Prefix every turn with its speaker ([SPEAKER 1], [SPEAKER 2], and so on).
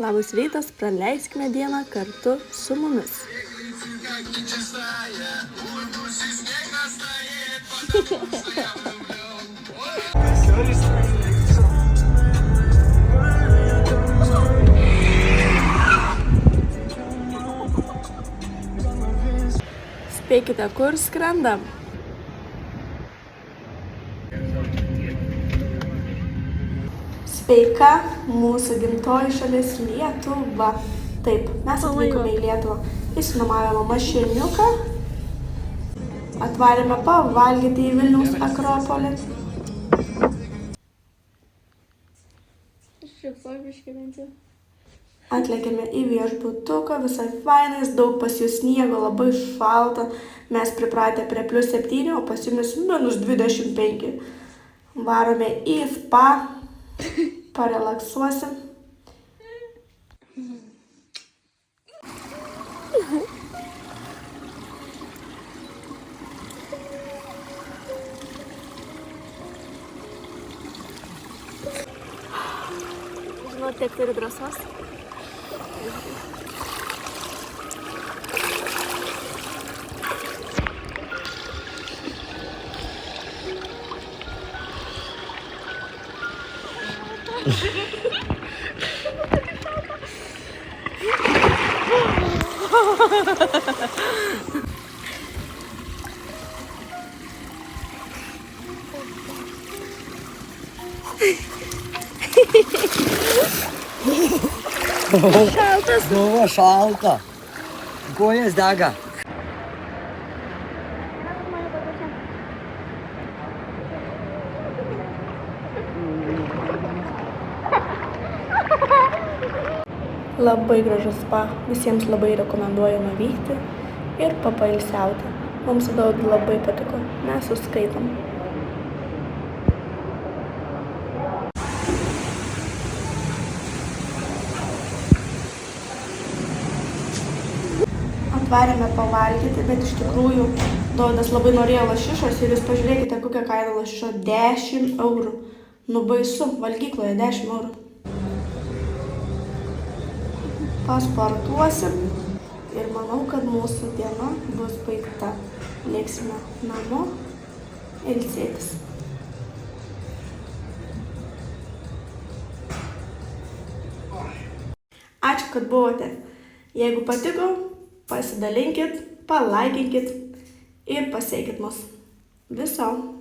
[SPEAKER 1] Labas rytas, praleiskime dieną kartu su mumis. Spėkite, kur skrendam? Sveika, mūsų gimtoji šalis Lietuva. Taip, mes atvykome į Lietuvą. Išsinuomavome mašiniuką, atvarėme pavalgyti į Vilniaus Akropolį. Atlėkėme į viešbutuką, visai fainais, daug pas jų sniego, labai šalta. Mes pripratę prie +7, o pas jumis -25. Varome į spa, parelaksuosim. Žinot, tiek turi drąsos. Šaltas.
[SPEAKER 2] Buvo šalta. Kojas dega.
[SPEAKER 1] Labai gražus spa, visiems labai rekomenduoju nuvykti ir papailsiauti. Mums daug labai patiko, mes užskaitom. Atvarėme pavalgyti, bet iš tikrųjų Dovydas labai norėjo lašišos ir jūs pažiūrėkite, kokią kainą lašišo - 10 eurų. Nu baisu, valgykloje 10 eurų. Pasportuosim ir manau, kad mūsų diena bus baigta. Lėksime namo ilsėtis. Ačiū, kad buvote. Jeigu patiko, pasidalinkit, palaikinkit ir pasieikit mus. Viso.